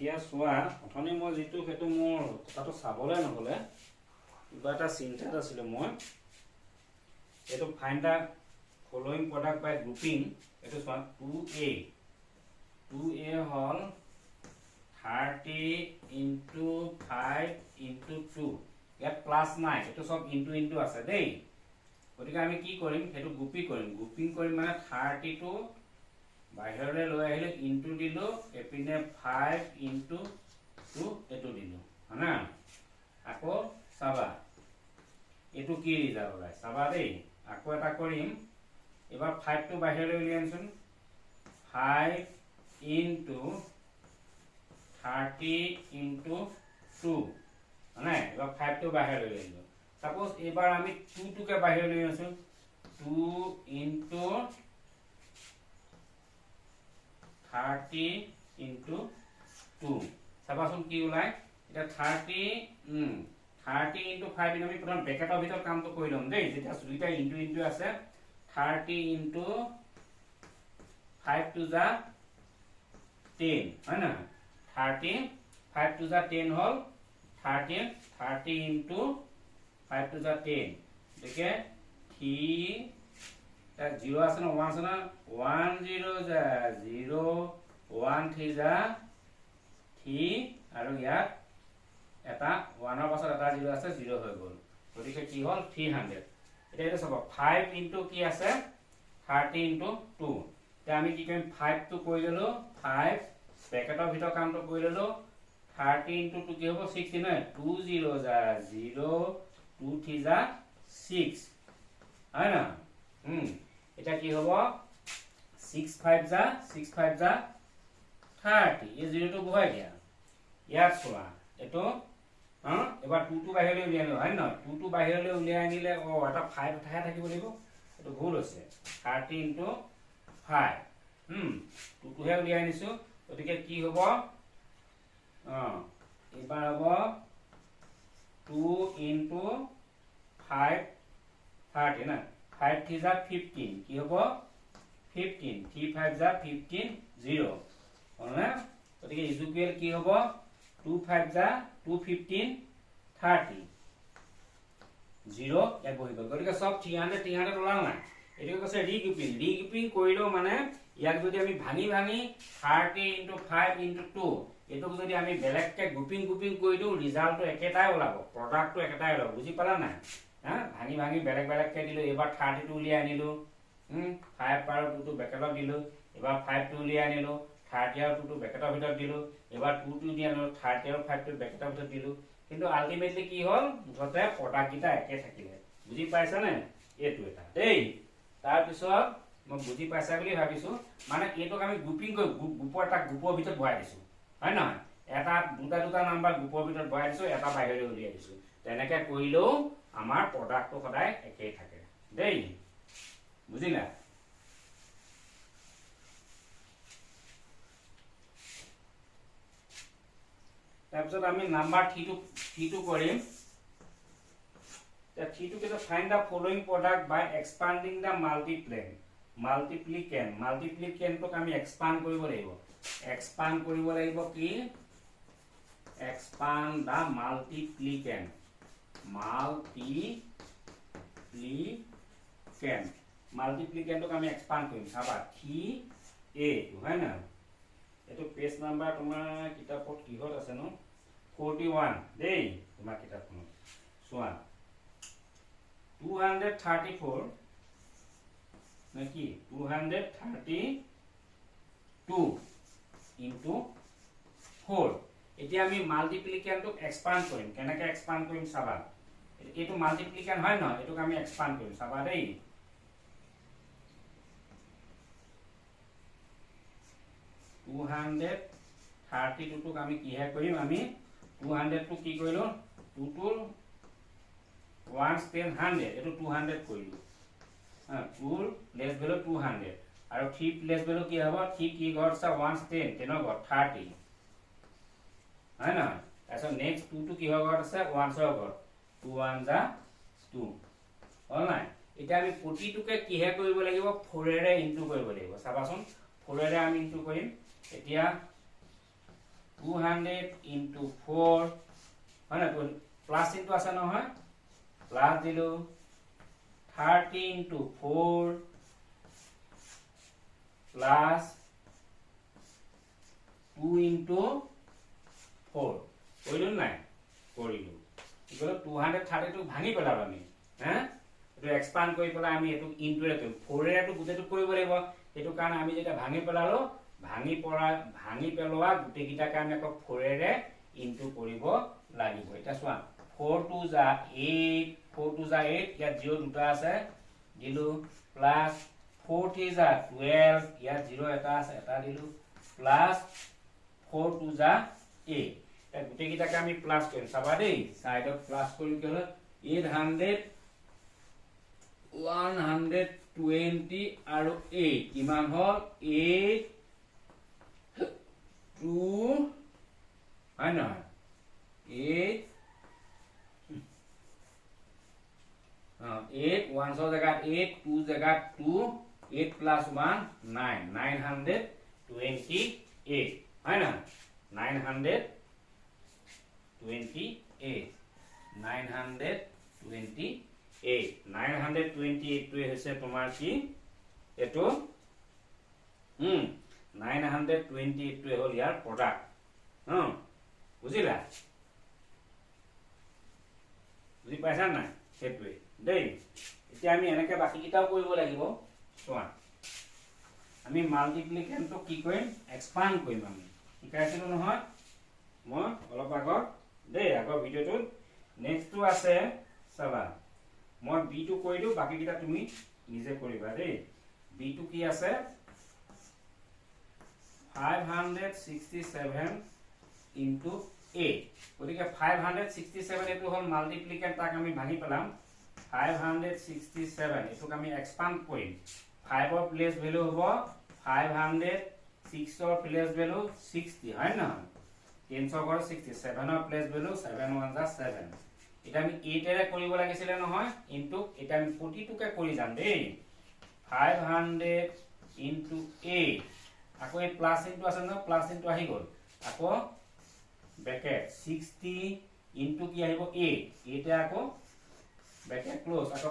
এতিয়া চোৱা অথনি মই যেটো হেতু মোৰ কথাটো চাবলে নহলে কিবা এটা চিন্তাত আছিলে মই এটো find the following product by grouping এটো চোৱা 2a হল 30 into 5 into 2 ইয়াত প্লাস নাই এটো সব ইনটু আছে দেই গতিকে আমি কি কৰিম হেতু গ্ৰুপিং কৰিম মানে 32 বাহিৰলৈ লৈ আহিলে ইনটু দিলো এপিনে 5 into 2 এটো দিলো হনা আকৌ চাবা এটো কি ৰিজাল্ট ওলাই চাবা দেই আকৌ এটা কৰিম এবাৰ 5 টো বাহিৰলৈ লৈ আনছোন 5 into 30 into 2 হনা এবাৰ 5 টো বাহিৰলৈ লৈ আনিলো সাপোজ এবাৰ আমি 2 টোকে বাহিৰলৈ লৈ আনছো 2 into 30 into 2 চাবাচোন কি ওলাই এটা 30 into 5 আমি প্ৰথম ব্ৰেকেটৰ ভিতৰত কামটো কৰি লম দেই যেটা দুইটা ইনটু আছে 30 into 5 to the 10 হয় না 30 5 to the 10 hall 30 into 5 to the 10 দেখে 3 0 আছে না 1 আছে না 1 0 যা 0 1 3 যা 3 আৰু ইয়াত এটা 1 ৰ পাছত এটা 0 আছে 0 হৈ গল গতিকে কি হল 300 এটা এটা সব 5 into কি আছে 30 into 2 তে আমি কি কৰিম 5 টো কৰি ললো 5 ব্ৰেকেটৰ ভিতৰ কামটো কৰি ললো 30 into 2 কি হ'ব 60 নহয় 2 0 যা 0 2 3 যা 6 হয় না এটা কি হ'ব 6 5 যা 30 এই 0 টো বহাই দিয়া ইয়াত চোৱা এটো এবাৰ 2 টো বাহিৰলৈ উলিয়াই আনিলো হয় না 2 টো বাহিৰলৈ উলিয়াই আনিলে এটা 5 উঠাই থাকিব লাগিব এটো ভুল হৈছে 30 into 5 2 টোহে উলিয়াই আনিছো গতিকে কি হ'ব এবাৰ হ'ব 2 into 5 30 না 5 3 যা 15 কি হ'ব 15 3 5 যা 15 0 হলনা গতিকে ইকুৱেল কি হ'ব 2 5 যা 2 15 30 0 এক বহি গল গতিকে সব 300 ওলাল না এটো কৈছে ৰিগ্ৰুপিং কৰিলো মানে ইয়াক যদি আমি ভাঙি 30 into 5 into 2 এটোক যদি আমি বেলেগকে গ্ৰুপিং কৰি দিও ৰিজাল্টটো একেটাই ওলাব প্ৰডাক্টটো একেটাই ওলাব বুজি পালা না ভাঙি বেলেগকে দিলো এবাৰ 30 টো উলিয়াই আনিলো 5 পাৰ 2 টো ব্ৰেকেটত দিলো এবাৰ 5 টো উলিয়াই আনিলো 30 আৰু 2 টো ব্ৰেকেটৰ ভিতৰত দিলো এবাৰ 2 টো উলিয়াই আনিলো 30 আৰু 5 টো ব্ৰেকেটৰ ভিতৰত দিলো কিন্তু আলটিমেটলি কি হল মুঠতে প্ৰডাক্ট গিটা একে থাকিলে বুজি পাইছা নে এটো এটা দেই তাৰ পিছত মই বুজি পাইছা বুলি ভাবিছো মানে এটোক আমি গ্ৰুপিং গ্ৰুপৰ ভিতৰত ভৰাই দিছো হয় না এটা দুটা নাম্বাৰ গ্ৰুপৰ ভিতৰত ভৰাই দিছো এটা বাহিৰলৈ উলিয়াই দিছো তেনেকে কৰিলেও আমাৰ প্ৰডাক্টটো সদায় একেই থাকে দেই বুজিলা তাৰপিছত আমি নাম্বাৰ 3 টো কৰিম তে 3 টো কেটো find the following product by expanding the মাল্টিপ্লিকেণ্টক আমি এক্সপান্ড কৰিব লাগিব কি expand the multiplicand আমি expand কৰিম চাবা 3a হয় না এটো পেজ নাম্বাৰ তোমাৰ কিতাপত কিহত আছে ন 41 দেই তোমাৰ কিতাপখন চোৱা 234 নাকি 232 into 4 এতিয়া আমি মাল্টিপ্লিকেণ্ডক এক্সপান্ড কৰিম কেনেকৈ এক্সপান্ড কৰিম চাবা এটো মাল্টিপ্লিকেণ্ড হয় ন এটোক আমি এক্সপান্ড কৰিম চাবা দেই 232 টোক আমি কিহে কৰিম আমি 200 টো কি কৰিলো 2 টো 1 10 100 এটো 200 কৰিলো 2 লেস ভ্যালু 200 আৰু 3 প্লেস ভ্যালু কি হ'ব 3 কি ঘৰ আছে 1 10 10 ঘৰ 30 হয় না আচ্ছা নেক্সট 2 টো কি ঘৰ আছে 1 ঘৰ 2 1 যা 2 হল নাই এটা আমি প্ৰতিটোকে কিহে কৰিব লাগিব 4 এৰে ইনটু কৰিব লাগিব চাবাচোন 4 এৰে আমি ইনটু কৰিম এতিয়া 200 into 4 হয় না তো প্লাস ইনটু আছে নহয় প্লাস দিলো 30 into 4 plus 2 into 4 কইলো নাই কৰিলো ইকুয়াল 230 টো ভাঙি পেলাব আমি হ্যাঁ এটো এক্সপান্ড কৰি পেলাই আমি এটো ইনটু এটো 4 এটো গুটেটো কৰিব লাগিব এটো কাৰণ আমি যেটা ভাঙি পেলালো ভাঙি পেলোৱা গুটে কিটাকে আমি আকৌ 4 এৰে ইনটু কৰিব লাগিব এটা সোৱা 4 2 যা 8 4 2 যা 8 ইয়াত 0 দুটা আছে দিলু প্লাস 4 3 যা 12 ইয়াত 0 এটা আছে এটা দিলু প্লাস 4 2 যা 8 এটা গুটে কিটাকে আমি প্লাস কৰিম চাবা দেই সাইডত প্লাস কৰিম কি হল 800 120 আৰু 8 কিমান হল 8 2 হয় না 8 8 1 so জায়গা 8 2 জায়গা 2 8 plus 1 9 928 হয় না 928 928 টো হৈছে তোমাৰ কি এটো 928 টো হল ইয়াৰ প্ৰডাক্ট বুজিলা বুজি পাইছা না সেটোৱে দেই এতিয়া আমি এনেকে বাকি কিটাও কৰিব লাগিব সোৱা আমি মাল্টিপ্লিকেশনটো কি কৰিম এক্সপান্ড কৰিম আমি শিকাইছিলো নহয় মই অলপ আগত দেই আগৰ ভিডিওটো নেক্সট টো আছে চাবা মই বি টো কৈ দিও বাকি কিটা তুমি নিজে কৰিবা দেই বি টো কি আছে 567 into 8 ওদিকে 567 এটো হল মাল্টিপ্লিকেশন তাক আমি ভাঙি পেলাম 567 এটোক আমি এক্সপান্ড কৰিম 5 অৰ প্লেস ভ্যালু হ'ব 500 6 অৰ প্লেস ভ্যালু 60 হয় না 10 অৰ 60 7 অৰ প্লেস ভ্যালু 7 1 যা 7 এটা আমি 8 এৰে কৰিব লাগিছিল নহয় ইনটু এটা আমি 42 কে কৰি যাম দেই 500 into 8 আকৌ এই প্লাস ইনটু আছে না প্লাস ইনটু আহি গল আকৌ ব্র্যাকেট 60 into কি আহিব 8 এটা আকৌ ব্র্যাকেট ক্লোজ আকৌ